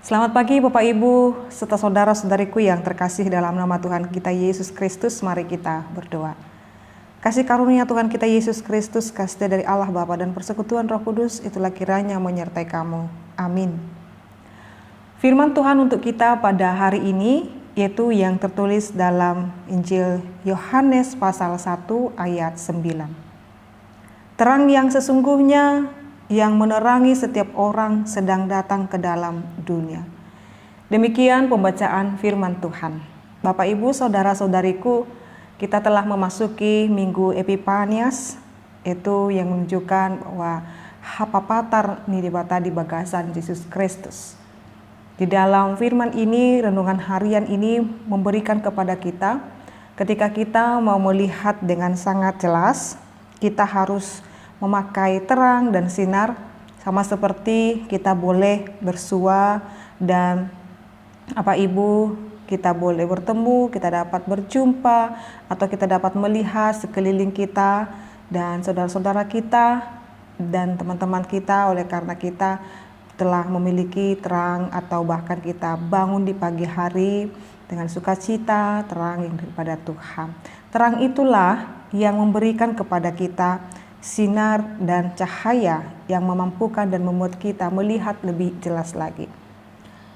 Selamat pagi Bapak Ibu serta saudara-saudariku yang terkasih dalam nama Tuhan kita Yesus Kristus. Mari kita berdoa. Kasih karunia Tuhan kita Yesus Kristus, kasih dari Allah Bapa dan persekutuan Roh Kudus, itulah kiranya menyertai kamu. Amin. Firman Tuhan untuk kita pada hari ini yaitu yang tertulis dalam Injil Yohanes pasal 1 ayat 9. Terang yang sesungguhnya yang menerangi setiap orang sedang datang ke dalam dunia. Demikian pembacaan firman Tuhan. Bapak Ibu, saudara-saudariku, kita telah memasuki Minggu Epifanias, itu yang menunjukkan bahwa hapapatar nidibata di bagasan Yesus Kristus. Di dalam firman ini, renungan harian ini memberikan kepada kita, ketika kita mau melihat dengan sangat jelas, kita harus memakai terang dan sinar, sama seperti kita boleh bersua dan Ibu, kita boleh bertemu, kita dapat berjumpa, atau kita dapat melihat sekeliling kita dan saudara-saudara kita dan teman-teman kita, oleh karena kita telah memiliki terang, atau bahkan kita bangun di pagi hari dengan sukacita, terang yang daripada Tuhan. Terang itulah yang memberikan kepada kita sinar dan cahaya yang memampukan dan membuat kita melihat lebih jelas lagi.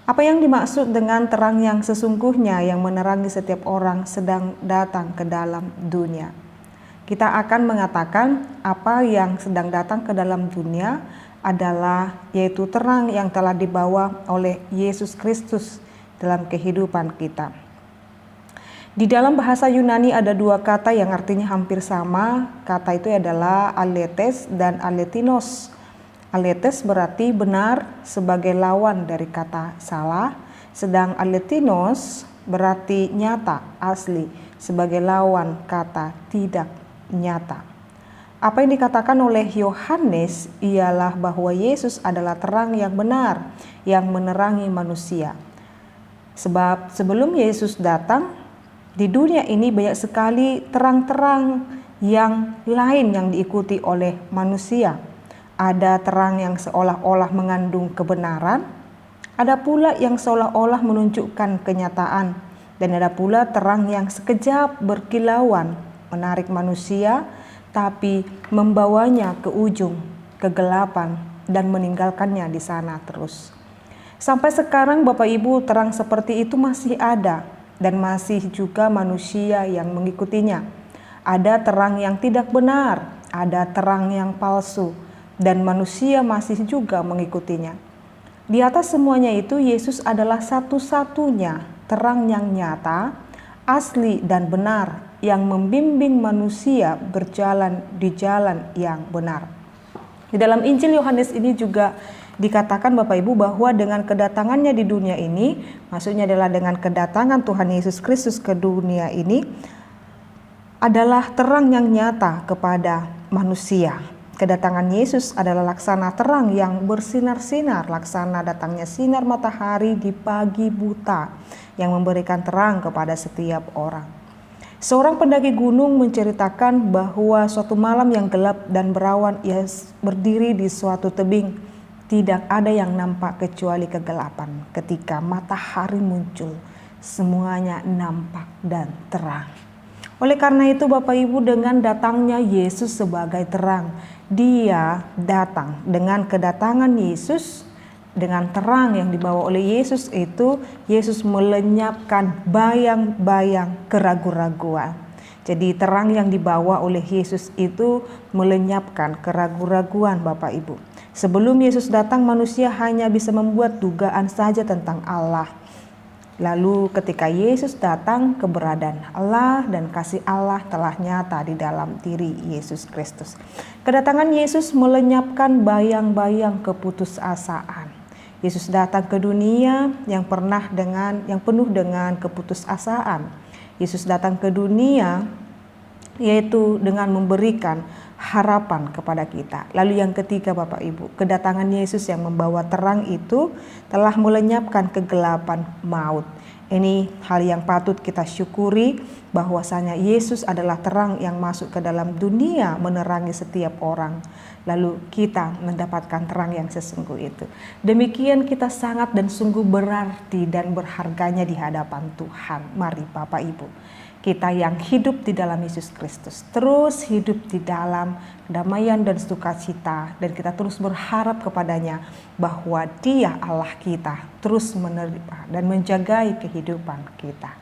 Apa yang dimaksud dengan terang yang sesungguhnya yang menerangi setiap orang sedang datang ke dalam dunia? Kita akan mengatakan apa yang sedang datang ke dalam dunia adalah yaitu terang yang telah dibawa oleh Yesus Kristus dalam kehidupan kita. Di dalam bahasa Yunani ada dua kata yang artinya hampir sama. Kata itu adalah aletes dan aletinos. Aletes berarti benar sebagai lawan dari kata salah, sedang aletinos berarti nyata, asli, sebagai lawan kata tidak nyata. Apa yang dikatakan oleh Yohanes ialah bahwa Yesus adalah terang yang benar, yang menerangi manusia. Sebab sebelum Yesus datang, di dunia ini banyak sekali terang-terang yang lain yang diikuti oleh manusia. Ada terang yang seolah-olah mengandung kebenaran, ada pula yang seolah-olah menunjukkan kenyataan, dan ada pula terang yang sekejap berkilauan, menarik manusia, tapi membawanya ke ujung kegelapan dan meninggalkannya di sana terus. Sampai sekarang Bapak Ibu, terang seperti itu masih ada. Dan masih juga manusia yang mengikutinya. Ada terang yang tidak benar, ada terang yang palsu, dan manusia masih juga mengikutinya. Di atas semuanya itu, Yesus adalah satu-satunya terang yang nyata, asli dan benar, yang membimbing manusia berjalan di jalan yang benar. Di dalam Injil Yohanes ini juga dikatakan Bapak Ibu bahwa dengan kedatangannya di dunia ini, maksudnya adalah dengan kedatangan Tuhan Yesus Kristus ke dunia ini, adalah terang yang nyata kepada manusia. Kedatangan Yesus adalah laksana terang yang bersinar-sinar, laksana datangnya sinar matahari di pagi buta yang memberikan terang kepada setiap orang. Seorang pendaki gunung menceritakan bahwa suatu malam yang gelap dan berawan, ia berdiri di suatu tebing. Tidak ada yang nampak kecuali kegelapan. Ketika matahari muncul, semuanya nampak dan terang. Oleh karena itu Bapak Ibu, dengan datangnya Yesus sebagai terang, Dia datang. Dengan kedatangan Yesus, dengan terang yang dibawa oleh Yesus itu, Yesus melenyapkan bayang-bayang keraguan-raguan. Jadi terang yang dibawa oleh Yesus itu melenyapkan keraguan-raguan Bapak Ibu. Sebelum Yesus datang, manusia hanya bisa membuat dugaan saja tentang Allah. Lalu ketika Yesus datang, keberadaan Allah dan kasih Allah telah nyata di dalam diri Yesus Kristus. Kedatangan Yesus melenyapkan bayang-bayang keputusasaan. Yesus datang ke dunia yang penuh dengan keputusasaan. Yesus datang ke dunia yaitu dengan memberikan harapan kepada kita. Lalu yang ketiga Bapak Ibu, kedatangan Yesus yang membawa terang itu telah melenyapkan kegelapan maut. Ini hal yang patut kita syukuri, bahwasanya Yesus adalah terang yang masuk ke dalam dunia menerangi setiap orang. Lalu kita mendapatkan terang yang sesungguh itu. Demikian kita sangat dan sungguh berarti dan berharganya di hadapan Tuhan. Mari Bapak Ibu, kita yang hidup di dalam Yesus Kristus terus hidup di dalam kedamaian dan sukacita, dan kita terus berharap kepadanya bahwa Dia Allah kita terus menerima dan menjagai kehidupan kita.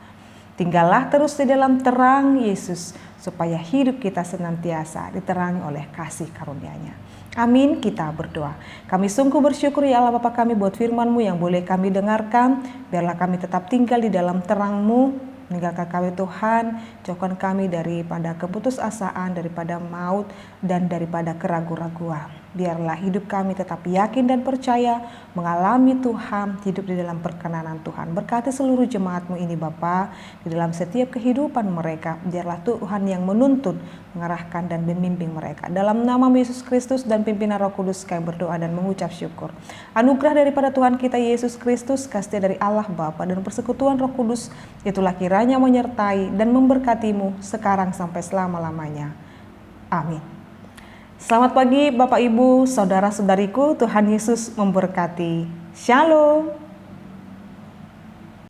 Tinggallah terus di dalam terang Yesus, supaya hidup kita senantiasa diterangi oleh kasih karunia-Nya. Amin, kita berdoa. Kami sungguh bersyukur ya Allah Bapa kami buat firman-Mu yang boleh kami dengarkan. Biarlah kami tetap tinggal di dalam terang-Mu. Meninggalkan kami Tuhan, jauhkan kami daripada keputusasaan, daripada maut, dan daripada keraguan-raguan. Biarlah hidup kami tetap yakin dan percaya, mengalami Tuhan, hidup di dalam perkenanan Tuhan. Berkati seluruh jemaat-Mu ini Bapa, di dalam setiap kehidupan mereka. Biarlah Tuhan yang menuntun, mengarahkan dan membimbing mereka. Dalam nama Yesus Kristus dan pimpinan Roh Kudus kami berdoa dan mengucap syukur. Anugerah daripada Tuhan kita Yesus Kristus, kasih dari Allah Bapa dan persekutuan Roh Kudus, itulah kiranya menyertai dan memberkatimu sekarang sampai selama-lamanya. Amin. Selamat pagi Bapak Ibu, saudara-saudariku, Tuhan Yesus memberkati. Shalom.